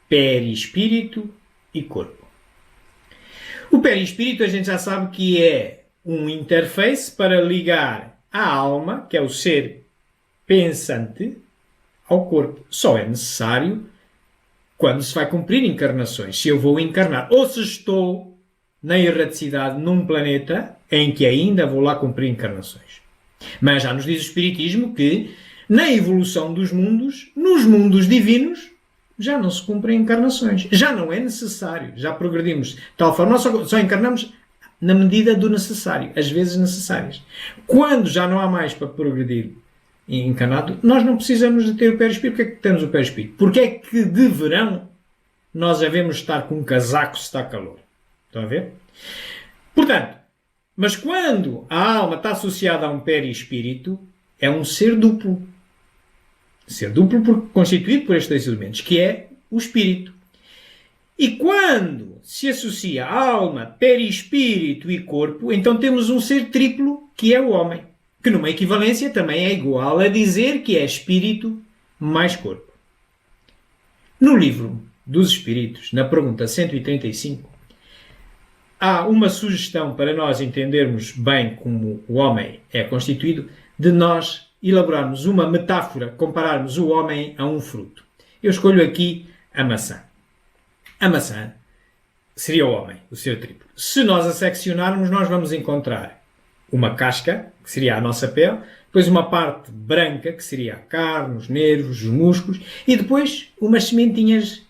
perispírito e corpo. O perispírito a gente já sabe que é um interface para ligar a alma, que é o ser pensante, ao corpo. Só é necessário quando se vai cumprir encarnações. Se eu vou encarnar ou se estou na erraticidade num planeta em que ainda vou lá cumprir encarnações. Mas já nos diz o Espiritismo que na evolução dos mundos, nos mundos divinos, já não se cumprem encarnações. Já não é necessário. Já progredimos de tal forma, nós só encarnamos na medida do necessário, às vezes necessárias. Quando já não há mais para progredir encarnado, nós não precisamos de ter o perispírito. Porquê é que temos o perispírito? Porque é que de verão nós devemos estar com um casaco se está calor. Estão a ver? Portanto, mas quando a alma está associada a um perispírito, é um ser duplo. Ser duplo constituído por estes 2 elementos, que é o espírito. E quando se associa alma, perispírito e corpo, então temos um ser triplo, que é o homem, que numa equivalência também é igual a dizer que é espírito mais corpo. No livro dos Espíritos, na pergunta 135, há uma sugestão para nós entendermos bem como o homem é constituído, de nós elaborarmos uma metáfora, compararmos o homem a um fruto. Eu escolho aqui a maçã. A maçã seria o homem, o ser triplo. Se nós a seccionarmos, nós vamos encontrar uma casca, que seria a nossa pele, depois uma parte branca, que seria a carne, os nervos, os músculos, e depois umas sementinhas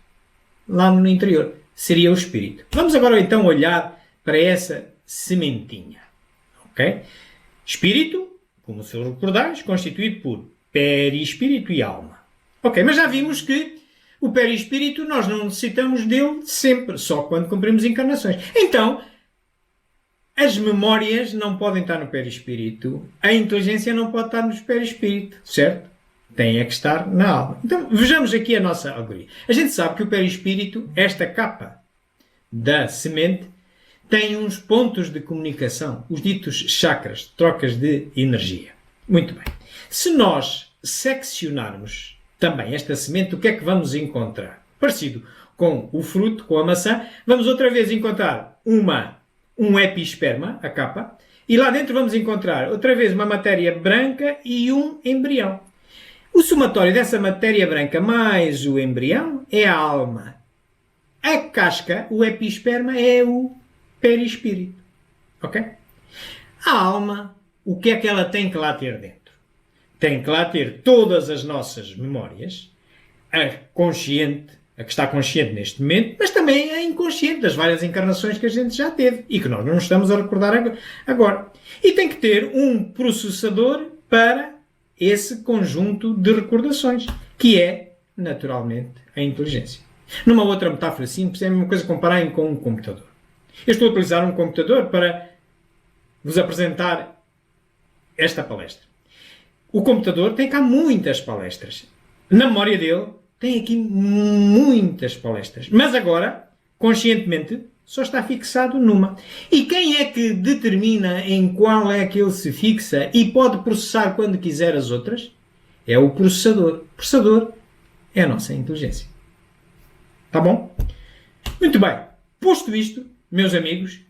lá no interior. Seria o espírito. Vamos agora então olhar para essa sementinha. Ok? Espírito, como se recordares, constituído por perispírito e alma. Ok, mas já vimos que o perispírito nós não necessitamos dele sempre, só quando cumprimos encarnações. Então, as memórias não podem estar no perispírito, a inteligência não pode estar no perispírito, certo? Tem é que estar na alma. Então, vejamos aqui a nossa alegoria. A gente sabe que o perispírito, esta capa da semente, tem uns pontos de comunicação, os ditos chakras, trocas de energia. Muito bem. Se nós seccionarmos também esta semente, o que é que vamos encontrar? Parecido com o fruto, com a maçã, vamos outra vez encontrar um episperma, a capa, e lá dentro vamos encontrar outra vez uma matéria branca e um embrião. O somatório dessa matéria branca mais o embrião é a alma. A casca, o episperma, é o perispírito. Ok? A alma, o que é que ela tem que lá ter dentro? Tem que lá ter todas as nossas memórias, a consciente, a que está consciente neste momento, mas também a inconsciente das várias encarnações que a gente já teve e que nós não estamos a recordar agora. E tem que ter um processador para esse conjunto de recordações, que é, naturalmente, a inteligência. Numa outra metáfora simples, é a mesma coisa compararem com um computador. Eu estou a utilizar um computador para vos apresentar esta palestra. O computador tem cá muitas palestras. Na memória dele, tem aqui muitas palestras. Mas agora, conscientemente, só está fixado numa. E quem é que determina em qual é que ele se fixa e pode processar quando quiser as outras? É o processador. O processador é a nossa inteligência. Tá bom? Muito bem. Posto isto, meus amigos,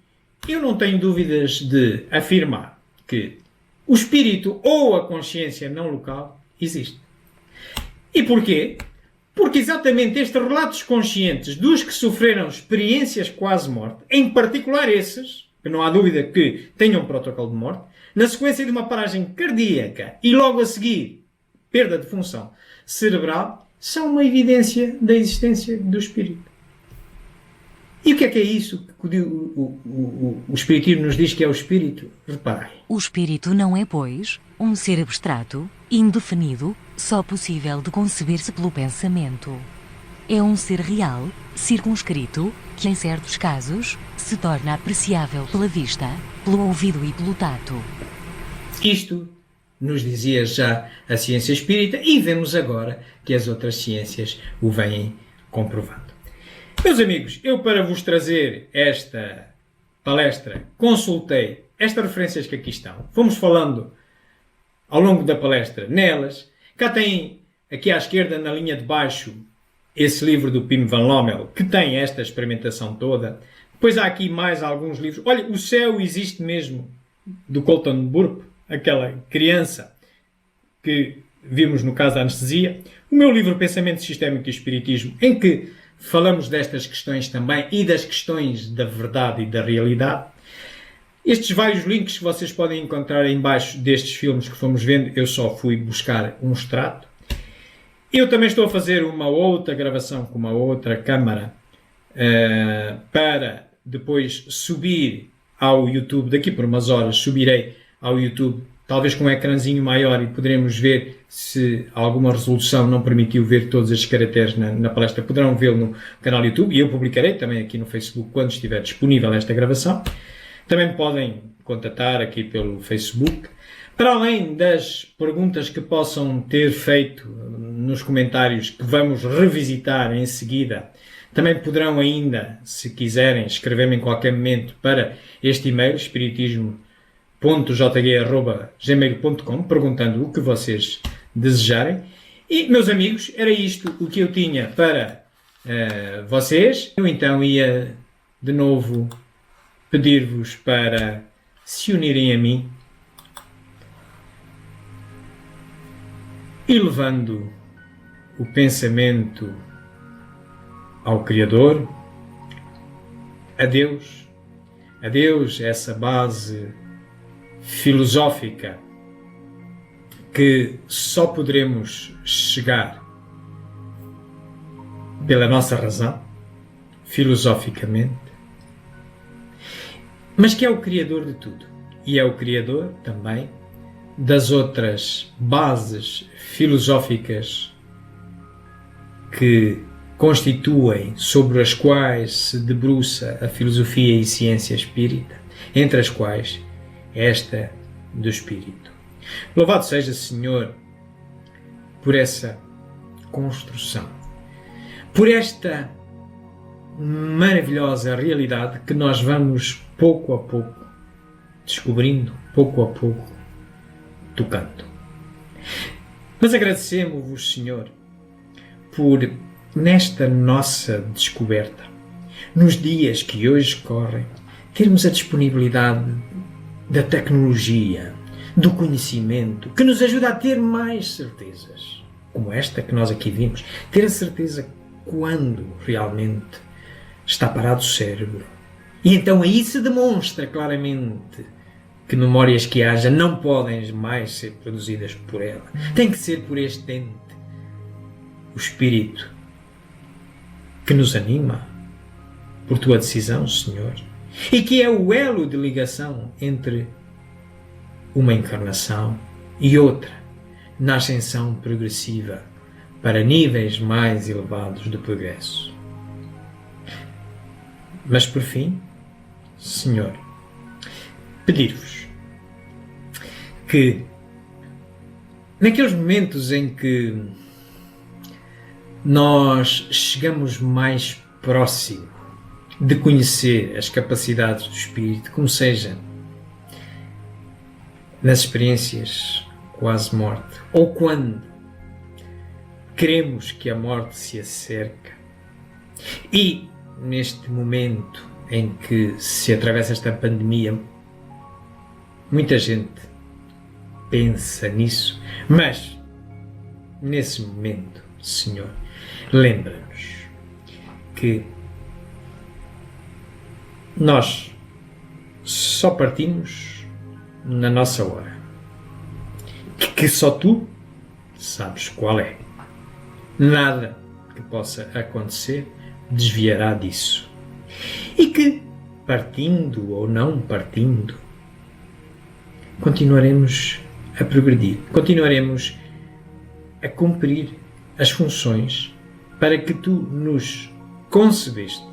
eu não tenho dúvidas de afirmar que o espírito ou a consciência não local existe. E porquê? Porque exatamente estes relatos conscientes dos que sofreram experiências quase morte, em particular esses, que não há dúvida que tenham um protocolo de morte, na sequência de uma paragem cardíaca e logo a seguir perda de função cerebral são uma evidência da existência do espírito. E o que é isso que o Espiritismo nos diz que é o espírito? Reparem. O espírito não é, pois, um ser abstrato, indefinido, só possível de conceber-se pelo pensamento. É um ser real, circunscrito, que em certos casos se torna apreciável pela vista, pelo ouvido e pelo tato. Isto nos dizia já a ciência espírita e vemos agora que as outras ciências o vêm comprovando. Meus amigos, eu para vos trazer esta palestra consultei estas referências que aqui estão. Fomos falando ao longo da palestra nelas. Cá tem, aqui à esquerda, na linha de baixo, esse livro do Pim Van Lommel, que tem esta experimentação toda. Depois há aqui mais alguns livros. Olha, O Céu Existe Mesmo, do Colton Burp, aquela criança que vimos no caso da anestesia. O meu livro Pensamento Sistémico e Espiritismo, em que falamos destas questões também e das questões da verdade e da realidade. Estes vários links que vocês podem encontrar em baixo destes filmes que fomos vendo, eu só fui buscar um extrato. Eu também estou a fazer uma outra gravação com uma outra câmara para depois subir ao YouTube. Daqui por umas horas subirei ao YouTube, talvez com um ecrãzinho maior, e poderemos ver se alguma resolução não permitiu ver todos estes caracteres na palestra. Poderão vê-lo no canal YouTube e eu publicarei também aqui no Facebook quando estiver disponível esta gravação. Também me podem contatar aqui pelo Facebook. Para além das perguntas que possam ter feito nos comentários, que vamos revisitar em seguida, também poderão ainda, se quiserem, escrever-me em qualquer momento para este e-mail, espiritismo.jg@gmail.com, perguntando o que vocês desejarem. E, meus amigos, era isto o que eu tinha para vocês. Eu então ia de novo pedir-vos para se unirem a mim, elevando o pensamento ao Criador, a Deus, essa base filosófica que só poderemos chegar pela nossa razão, filosoficamente, mas que é o Criador de tudo e é o Criador também das outras bases filosóficas que constituem, sobre as quais se debruça a filosofia e ciência espírita, entre as quais esta do Espírito. Louvado seja, Senhor, por essa construção, por esta maravilhosa realidade que nós vamos pouco a pouco descobrindo, pouco a pouco tocando. Mas agradecemos-vos, Senhor, por nesta nossa descoberta, nos dias que hoje correm, termos a disponibilidade da tecnologia, do conhecimento, que nos ajuda a ter mais certezas, como esta que nós aqui vimos. Ter a certeza quando realmente está parado o cérebro. E então aí se demonstra claramente que memórias que haja não podem mais ser produzidas por ela. Tem que ser por este ente, o Espírito, que nos anima, por tua decisão, Senhor, e que é o elo de ligação entre uma encarnação e outra, na ascensão progressiva para níveis mais elevados de progresso. Mas por fim, Senhor, pedir-vos que naqueles momentos em que nós chegamos mais próximo de conhecer as capacidades do Espírito, como seja nas experiências quase morte, ou quando queremos que a morte se acerca, e neste momento em que se atravessa esta pandemia, muita gente pensa nisso, mas nesse momento, Senhor, lembra-nos que nós só partimos na nossa hora, que só tu sabes qual é. Nada que possa acontecer desviará disso. E que, partindo ou não partindo, continuaremos a progredir, continuaremos a cumprir as funções para que tu nos concebeste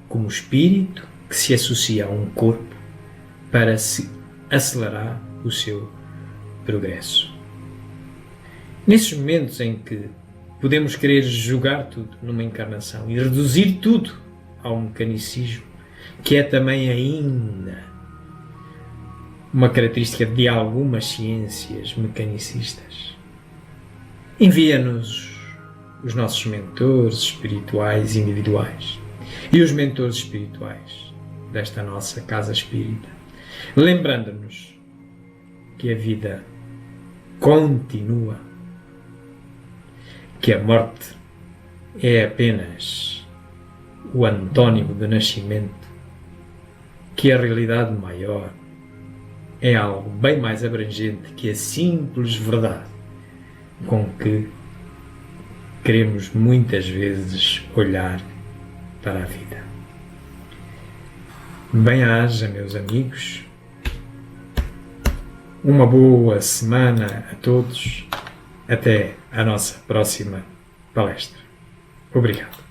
como espírito que se associa a um corpo para se acelerar o seu progresso. Nesses momentos em que podemos querer jogar tudo numa encarnação e reduzir tudo ao mecanicismo, que é também ainda uma característica de algumas ciências mecanicistas, envia-nos os nossos mentores espirituais individuais e os mentores espirituais desta nossa casa espírita, lembrando-nos que a vida continua, que a morte é apenas o antônimo do nascimento, que a realidade maior é algo bem mais abrangente que a simples verdade com que queremos muitas vezes olhar para a vida. Bem-aja, meus amigos. Uma boa semana a todos. Até a nossa próxima palestra. Obrigado.